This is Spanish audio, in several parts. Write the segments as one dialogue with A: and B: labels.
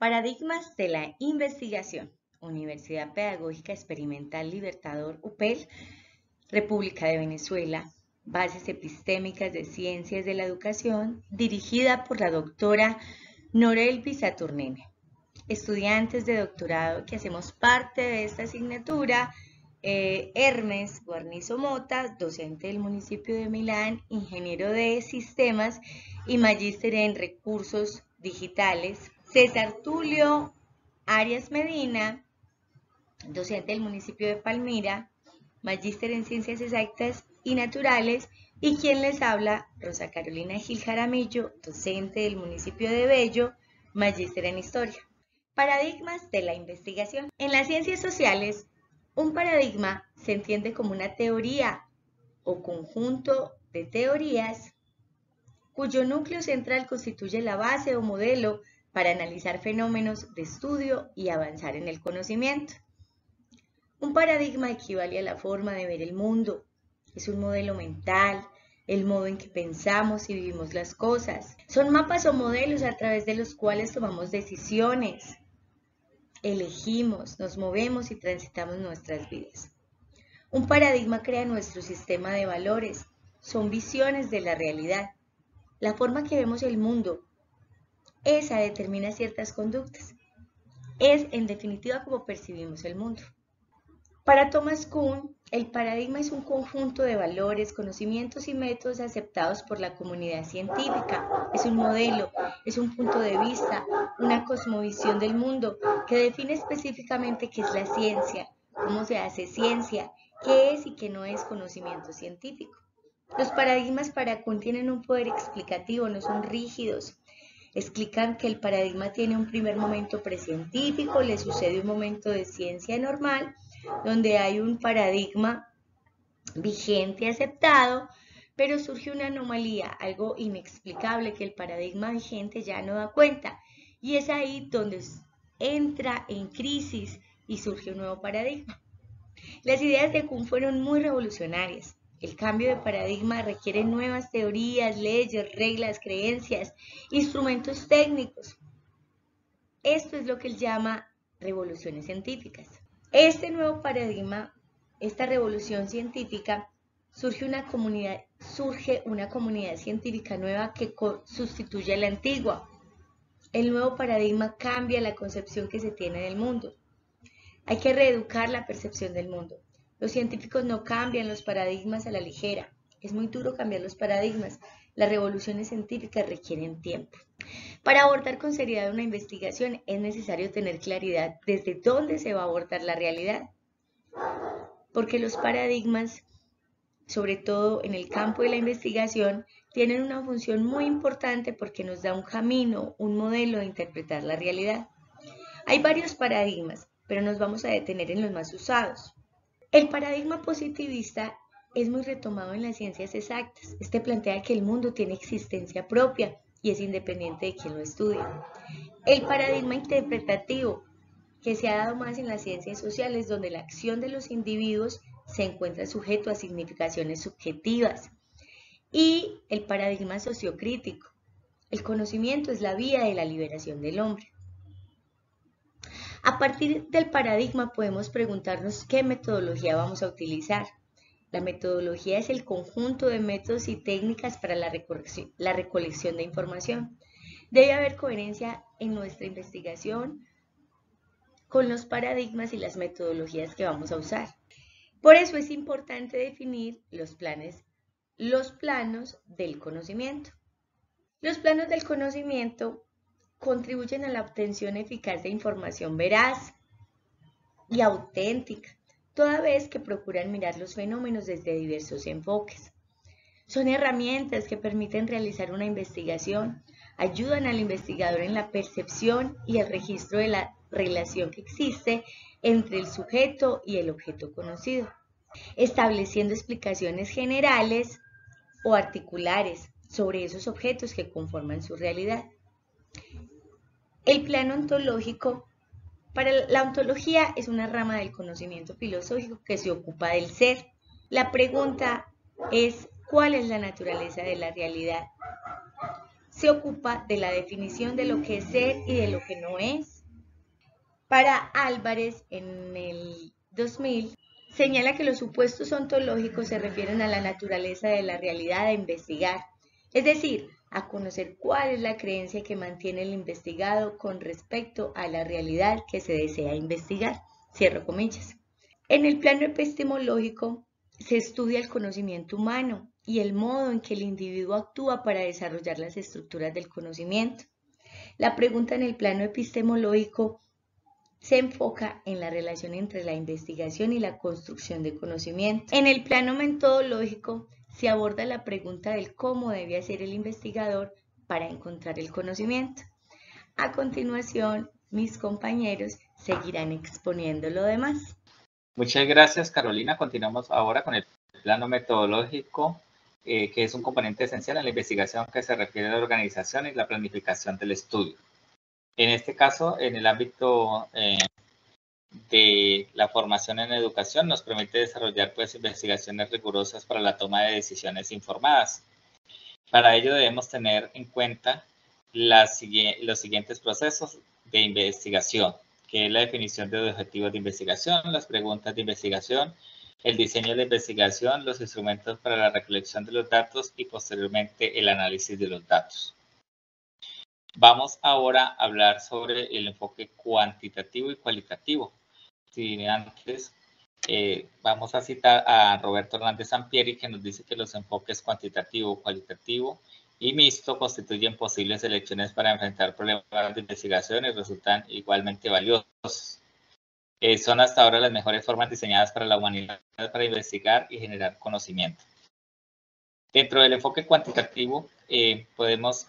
A: Paradigmas de la investigación. Universidad Pedagógica Experimental Libertador UPEL, República de Venezuela. Bases epistémicas de Ciencias de la Educación, dirigida por la doctora Norelvis Saturnine. Estudiantes de doctorado que hacemos parte de esta asignatura, Hermes Guarnizo Mota, docente del municipio de Milán, ingeniero de sistemas y magíster en recursos digitales. César Tulio Arias Medina, docente del municipio de Palmira, magíster en ciencias exactas y naturales, y quien les habla, Rosa Carolina Gil Jaramillo, docente del municipio de Bello, magíster en historia. Paradigmas de la investigación. En las ciencias sociales, un paradigma se entiende como una teoría o conjunto de teorías cuyo núcleo central constituye la base o modelo para analizar fenómenos de estudio y avanzar en el conocimiento. Un paradigma equivale a la forma de ver el mundo. Es un modelo mental, el modo en que pensamos y vivimos las cosas. Son mapas o modelos a través de los cuales tomamos decisiones, elegimos, nos movemos y transitamos nuestras vidas. Un paradigma crea nuestro sistema de valores, son visiones de la realidad. La forma que vemos el mundo, esa determina ciertas conductas. Es, en definitiva, como percibimos el mundo. Para Thomas Kuhn, el paradigma es un conjunto de valores, conocimientos y métodos aceptados por la comunidad científica. Es un modelo, es un punto de vista, una cosmovisión del mundo que define específicamente qué es la ciencia, cómo se hace ciencia, qué es y qué no es conocimiento científico. Los paradigmas para Kuhn tienen un poder explicativo, no son rígidos. Explican que el paradigma tiene un primer momento precientífico, le sucede un momento de ciencia normal, donde hay un paradigma vigente aceptado, pero surge una anomalía, algo inexplicable que el paradigma vigente ya no da cuenta, y es ahí donde entra en crisis y surge un nuevo paradigma. Las ideas de Kuhn fueron muy revolucionarias. El cambio de paradigma requiere nuevas teorías, leyes, reglas, creencias, instrumentos técnicos. Esto es lo que él llama revoluciones científicas. Este nuevo paradigma, esta revolución científica, surge una comunidad científica nueva que sustituye a la antigua. El nuevo paradigma cambia la concepción que se tiene del mundo. Hay que reeducar la percepción del mundo. Los científicos no cambian los paradigmas a la ligera. Es muy duro cambiar los paradigmas. Las revoluciones científicas requieren tiempo. Para abordar con seriedad una investigación es necesario tener claridad desde dónde se va a abordar la realidad. Porque los paradigmas, sobre todo en el campo de la investigación, tienen una función muy importante porque nos da un camino, un modelo de interpretar la realidad. Hay varios paradigmas, pero nos vamos a detener en los más usados. El paradigma positivista es muy retomado en las ciencias exactas. Este plantea que el mundo tiene existencia propia y es independiente de quien lo estudia. El paradigma interpretativo, que se ha dado más en las ciencias sociales, donde la acción de los individuos se encuentra sujeto a significaciones subjetivas. Y el paradigma sociocrítico. El conocimiento es la vía de la liberación del hombre. A partir del paradigma podemos preguntarnos qué metodología vamos a utilizar. La metodología es el conjunto de métodos y técnicas para la recolección de información. Debe haber coherencia en nuestra investigación con los paradigmas y las metodologías que vamos a usar. Por eso es importante definir los planos del conocimiento. Los planos del conocimiento contribuyen a la obtención eficaz de información veraz y auténtica, toda vez que procuran mirar los fenómenos desde diversos enfoques. Son herramientas que permiten realizar una investigación, ayudan al investigador en la percepción y el registro de la relación que existe entre el sujeto y el objeto conocido, estableciendo explicaciones generales o articulares sobre esos objetos que conforman su realidad. El plano ontológico. Para la ontología es una rama del conocimiento filosófico que se ocupa del ser. La pregunta es, ¿cuál es la naturaleza de la realidad? Se ocupa de la definición de lo que es ser y de lo que no es. Para Álvarez, en el 2000, señala que los supuestos ontológicos se refieren a la naturaleza de la realidad a investigar, es decir, a conocer cuál es la creencia que mantiene el investigado con respecto a la realidad que se desea investigar. Cierro comillas. En el plano epistemológico se estudia el conocimiento humano y el modo en que el individuo actúa para desarrollar las estructuras del conocimiento. La pregunta en el plano epistemológico se enfoca en la relación entre la investigación y la construcción de conocimiento. En el plano metodológico se aborda la pregunta del cómo debe hacer el investigador para encontrar el conocimiento. A continuación, mis compañeros seguirán exponiendo lo demás.
B: Muchas gracias, Carolina. Continuamos ahora con el plano metodológico, que es un componente esencial en la investigación que se refiere a la organización y la planificación del estudio. En este caso, en el ámbito de la formación en educación, nos permite desarrollar investigaciones rigurosas para la toma de decisiones informadas. Para ello debemos tener en cuenta los siguientes procesos de investigación, que es la definición de objetivos de investigación, las preguntas de investigación, el diseño de la investigación, los instrumentos para la recolección de los datos y posteriormente el análisis de los datos. Vamos ahora a hablar sobre el enfoque cuantitativo y cualitativo. Si antes vamos a citar a Roberto Hernández Sampieri, que nos dice que los enfoques cuantitativo, cualitativo y mixto constituyen posibles elecciones para enfrentar problemas de investigación y resultan igualmente valiosos. Son hasta ahora las mejores formas diseñadas para la humanidad para investigar y generar conocimiento. Dentro del enfoque cuantitativo podemos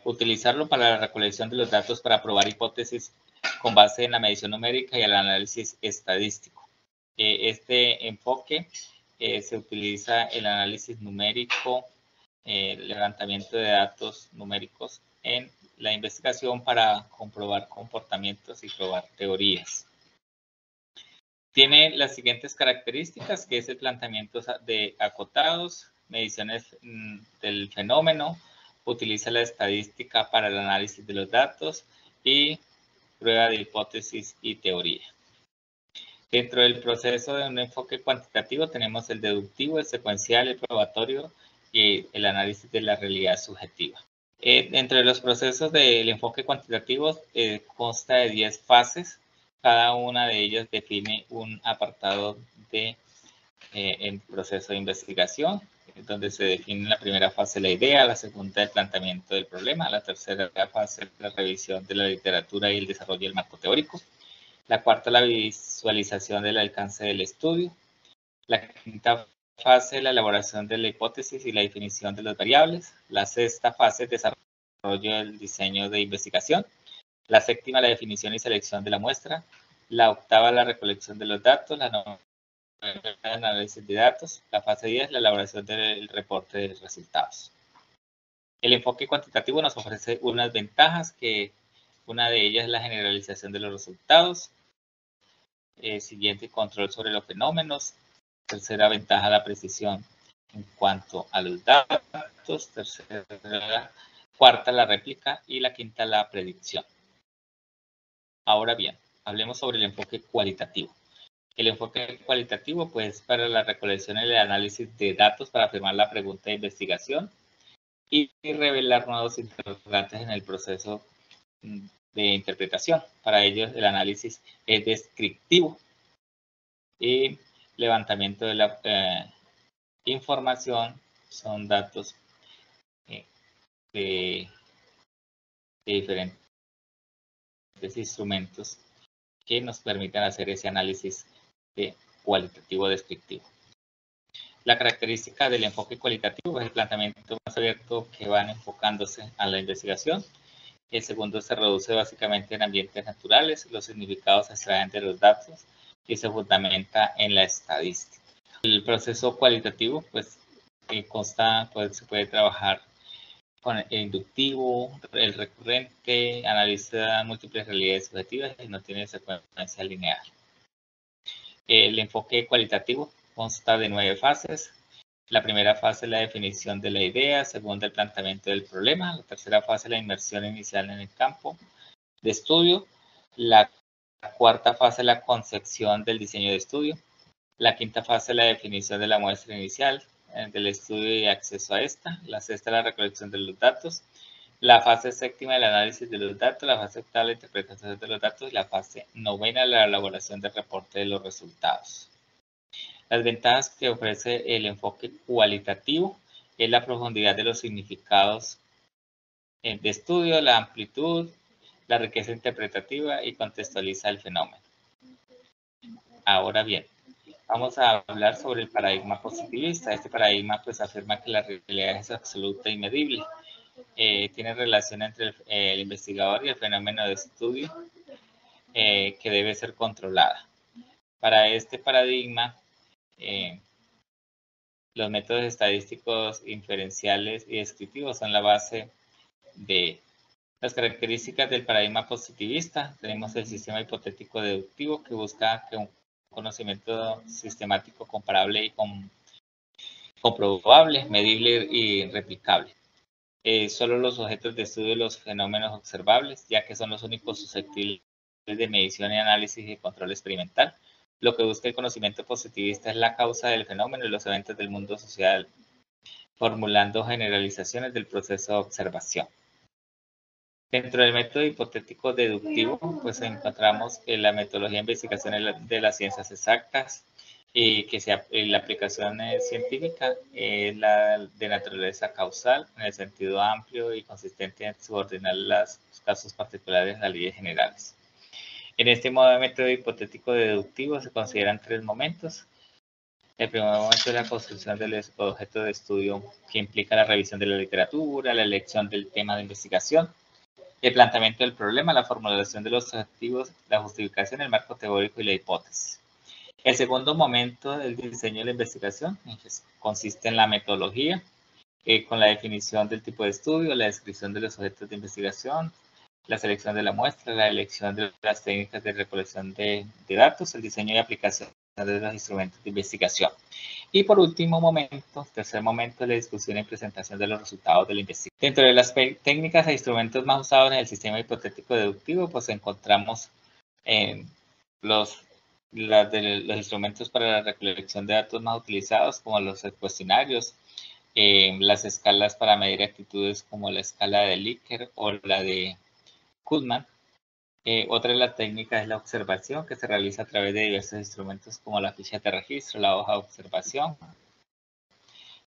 B: utilizarlo para la recolección de los datos para probar hipótesis con base en la medición numérica y el análisis estadístico. Este enfoque se utiliza el análisis numérico, el levantamiento de datos numéricos en la investigación para comprobar comportamientos y probar teorías. Tiene las siguientes características, que es el planteamiento de acotados, mediciones del fenómeno, utiliza la estadística para el análisis de los datos y prueba de hipótesis y teoría. Dentro del proceso de un enfoque cuantitativo tenemos el deductivo, el secuencial, el probatorio y el análisis de la realidad subjetiva. Dentro de los procesos del enfoque cuantitativo consta de 10 fases. Cada una de ellas define un apartado de el proceso de investigación, donde se define la primera fase la idea, la segunda el planteamiento del problema, la tercera fase la revisión de la literatura y el desarrollo del marco teórico, la cuarta la visualización del alcance del estudio, la quinta fase la elaboración de la hipótesis y la definición de las variables, la sexta fase el desarrollo del diseño de investigación, la séptima la definición y selección de la muestra, la octava la recolección de los datos, la novena el análisis de datos, la fase 10 la elaboración del reporte de resultados. El enfoque cuantitativo nos ofrece unas ventajas, que una de ellas es la generalización de los resultados, siguiente control sobre los fenómenos, tercera ventaja la precisión en cuanto a los datos, cuarta la réplica y la quinta la predicción. Ahora bien, hablemos sobre el enfoque cualitativo. El enfoque cualitativo, pues, para la recolección y el análisis de datos para afirmar la pregunta de investigación y revelar nuevos interrogantes en el proceso de interpretación. Para ello, el análisis es descriptivo y levantamiento de la información son datos de diferentes instrumentos que nos permiten hacer ese análisis cualitativo descriptivo. La característica del enfoque cualitativo es el planteamiento más abierto que van enfocándose a la investigación. El segundo se reduce básicamente en ambientes naturales, los significados se extraen de los datos y se fundamenta en la estadística. El proceso cualitativo, pues, consta, pues, se puede trabajar con el inductivo, el recurrente, analiza múltiples realidades subjetivas y no tiene secuencia lineal. El enfoque cualitativo consta de 9 fases. La primera fase es la definición de la idea, segunda el planteamiento del problema, la tercera fase la inmersión inicial en el campo, de estudio. La cuarta fase es la concepción del diseño de estudio. La quinta fase es la definición de la muestra inicial del estudio y acceso a esta. La sexta es la recolección de los datos. La fase séptima, el análisis de los datos. La fase octava, la interpretación de los datos. Y la fase novena, la elaboración del reporte de los resultados. Las ventajas que ofrece el enfoque cualitativo es la profundidad de los significados de estudio, la amplitud, la riqueza interpretativa y contextualiza el fenómeno. Ahora bien, vamos a hablar sobre el paradigma positivista. Este paradigma pues afirma que la realidad es absoluta y medible. Tiene relación entre el investigador y el fenómeno de estudio que debe ser controlada. Para este paradigma, los métodos estadísticos inferenciales y descriptivos son la base de las características del paradigma positivista. Tenemos el sistema hipotético deductivo que busca que un conocimiento sistemático comparable y comprobable, medible y replicable. Solo los objetos de estudio de los fenómenos observables, ya que son los únicos susceptibles de medición y análisis y control experimental. Lo que busca el conocimiento positivista es la causa del fenómeno y los eventos del mundo social, formulando generalizaciones del proceso de observación. Dentro del método hipotético deductivo, pues encontramos que la metodología de investigación de las ciencias exactas y que la aplicación científica es la de naturaleza causal en el sentido amplio y consistente en subordinar los casos particulares a las leyes generales. En este modo de método hipotético deductivo se consideran tres momentos. El primer momento es la construcción del objeto de estudio, que implica la revisión de la literatura, la elección del tema de investigación, el planteamiento del problema, la formulación de los objetivos, la justificación, el marco teórico y la hipótesis. El segundo momento del diseño de la investigación consiste en la metodología, con la definición del tipo de estudio, la descripción de los objetos de investigación, la selección de la muestra, la elección de las técnicas de recolección de datos, el diseño y aplicación de los instrumentos de investigación. Y por último momento, tercer momento, la discusión y presentación de los resultados de la investigación. Dentro de las técnicas e instrumentos más usados en el sistema hipotético deductivo, pues encontramos los instrumentos para la recolección de datos más utilizados, como los cuestionarios, las escalas para medir actitudes como la escala de Likert o la de Kuhlmann. Otra de las técnicas es la observación, que se realiza a través de diversos instrumentos como la ficha de registro, la hoja de observación,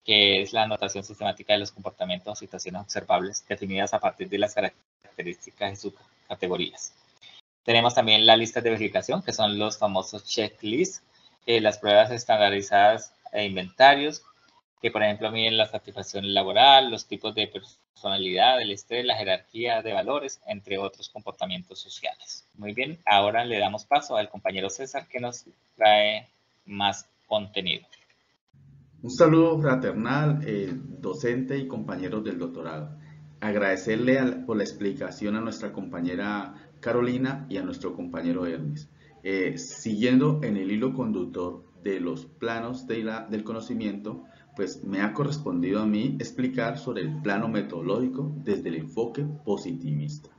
B: que es la anotación sistemática de los comportamientos o situaciones observables definidas a partir de las características y subcategorías. Tenemos también la lista de verificación, que son los famosos checklists, las pruebas estandarizadas e inventarios, que por ejemplo miden la satisfacción laboral, los tipos de personalidad, el estrés, la jerarquía de valores, entre otros comportamientos sociales. Muy bien, ahora le damos paso al compañero César, que nos trae más contenido.
C: Un saludo fraternal, docente y compañeros del doctorado. Agradecerle por la explicación a nuestra compañera Carolina y a nuestro compañero Hermes. Siguiendo en el hilo conductor de los planos del conocimiento, pues me ha correspondido a mí explicar sobre el plano metodológico desde el enfoque positivista.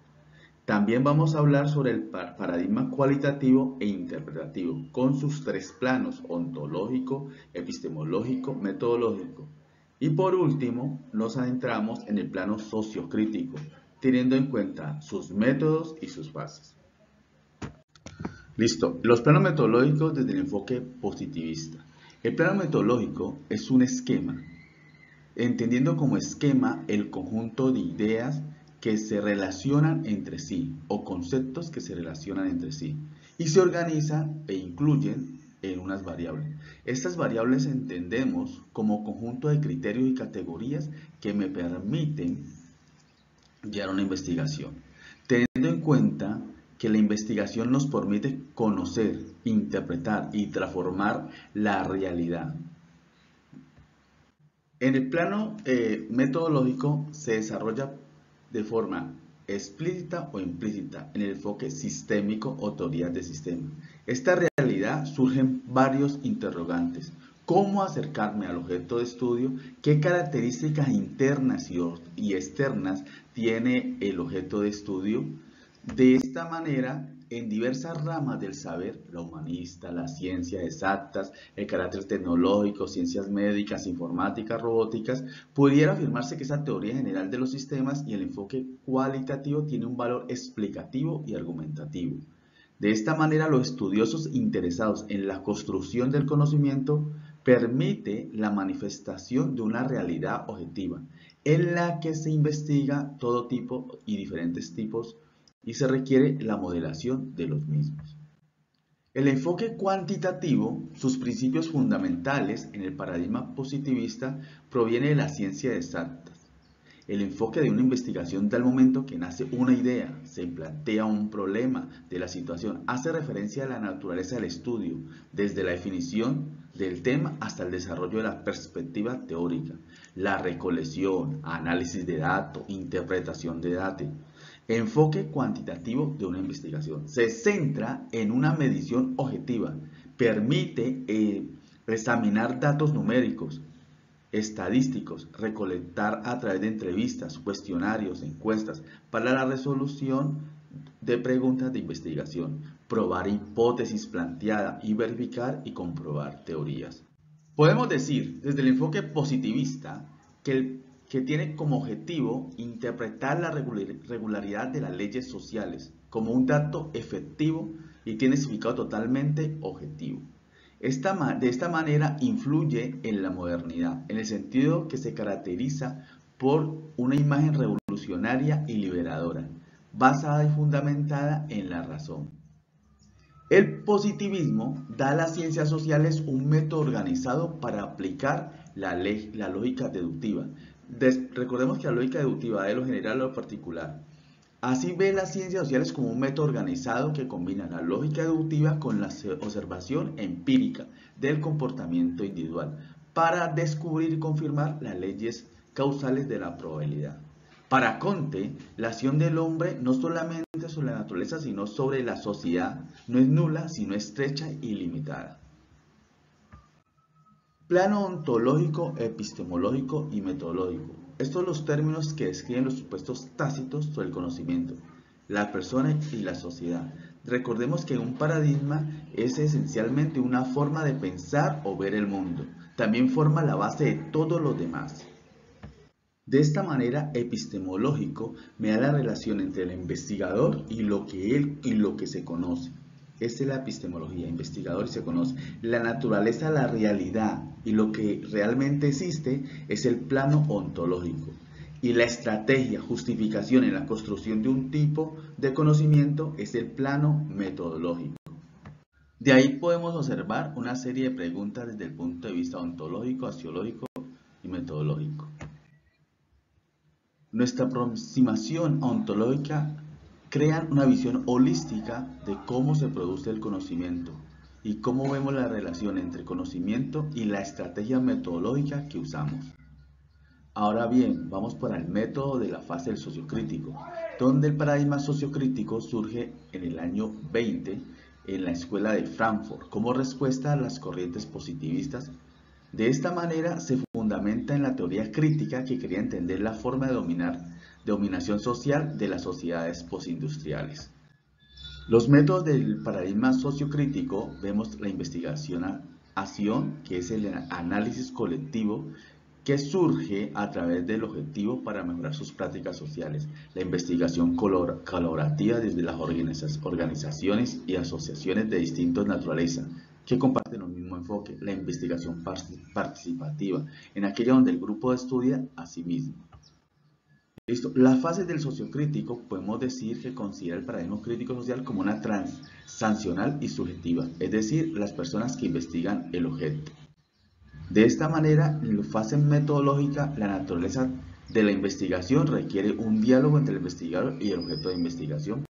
C: También vamos a hablar sobre el paradigma cualitativo e interpretativo, con sus tres planos: ontológico, epistemológico, metodológico. Y por último, nos adentramos en el plano sociocrítico, teniendo en cuenta sus métodos y sus fases. Listo, los planos metodológicos desde el enfoque positivista. El plano metodológico es un esquema, entendiendo como esquema el conjunto de ideas que se relacionan entre sí o conceptos que se relacionan entre sí y se organizan e incluyen en unas variables. Estas variables entendemos como conjunto de criterios y categorías que me permiten llevar una investigación, teniendo en cuenta que la investigación nos permite conocer, interpretar y transformar la realidad. En el plano metodológico se desarrolla de forma explícita o implícita en el enfoque sistémico o teorías de sistema. Esta realidad surgen varios interrogantes. ¿Cómo acercarme al objeto de estudio? ¿Qué características internas y externas tiene el objeto de estudio? De esta manera, en diversas ramas del saber, la humanista, las ciencias exactas, el carácter tecnológico, ciencias médicas, informáticas, robóticas, pudiera afirmarse que esa teoría general de los sistemas y el enfoque cualitativo tiene un valor explicativo y argumentativo. De esta manera, los estudiosos interesados en la construcción del conocimiento permite la manifestación de una realidad objetiva, en la que se investiga todo tipo y diferentes tipos y se requiere la modelación de los mismos. El enfoque cuantitativo, sus principios fundamentales en el paradigma positivista, proviene de la ciencia exacta. El enfoque de una investigación da el momento que nace una idea, se plantea un problema de la situación, hace referencia a la naturaleza del estudio, desde la definición del tema hasta el desarrollo de la perspectiva teórica, la recolección, análisis de datos, interpretación de datos. Enfoque cuantitativo de una investigación. Se centra en una medición objetiva, permite examinar datos numéricos, estadísticos, recolectar a través de entrevistas, cuestionarios, encuestas, para la resolución de preguntas de investigación, probar hipótesis planteadas y verificar y comprobar teorías. Podemos decir, desde el enfoque positivista, que tiene como objetivo interpretar la regularidad de las leyes sociales como un dato efectivo y tiene significado totalmente objetivo. De esta manera influye en la modernidad, en el sentido que se caracteriza por una imagen revolucionaria y liberadora, basada y fundamentada en la razón. El positivismo da a las ciencias sociales un método organizado para aplicar la lógica deductiva. Recordemos que la lógica deductiva es de lo general a lo particular. Así ve las ciencias sociales como un método organizado que combina la lógica deductiva con la observación empírica del comportamiento individual para descubrir y confirmar las leyes causales de la probabilidad. Para Comte, la acción del hombre no solamente sobre la naturaleza, sino sobre la sociedad, no es nula, sino estrecha y limitada. Plano ontológico, epistemológico y metodológico. Estos son los términos que describen los supuestos tácitos sobre el conocimiento, la persona y la sociedad. Recordemos que un paradigma es esencialmente una forma de pensar o ver el mundo. También forma la base de todos los demás. De esta manera, epistemológico me da la relación entre el investigador y lo que se conoce. Esta es la epistemología, investigador y se conoce. La naturaleza, la realidad y lo que realmente existe es el plano ontológico. Y la estrategia, justificación en la construcción de un tipo de conocimiento es el plano metodológico. De ahí podemos observar una serie de preguntas desde el punto de vista ontológico, axiológico y metodológico. Nuestra aproximación ontológica crea una visión holística de cómo se produce el conocimiento y cómo vemos la relación entre conocimiento y la estrategia metodológica que usamos. Ahora bien, vamos para el método de la fase del sociocrítico, donde el paradigma sociocrítico surge en el año 20 en la escuela de Frankfurt como respuesta a las corrientes positivistas. De esta manera se fundamenta en la teoría crítica que quería entender la forma de dominación social de las sociedades postindustriales. Los métodos del paradigma sociocrítico vemos la investigación-acción, que es el análisis colectivo que surge a través del objetivo para mejorar sus prácticas sociales, la investigación colaborativa desde las organizaciones y asociaciones de distintas naturaleza, que comparten el mismo enfoque, la investigación participativa, en aquella donde el grupo estudia a sí mismo. Listo. Las fases del sociocrítico podemos decir que considera el paradigma crítico social como una transaccional y subjetiva, es decir, las personas que investigan el objeto. De esta manera, en la fase metodológica, la naturaleza de la investigación requiere un diálogo entre el investigador y el objeto de investigación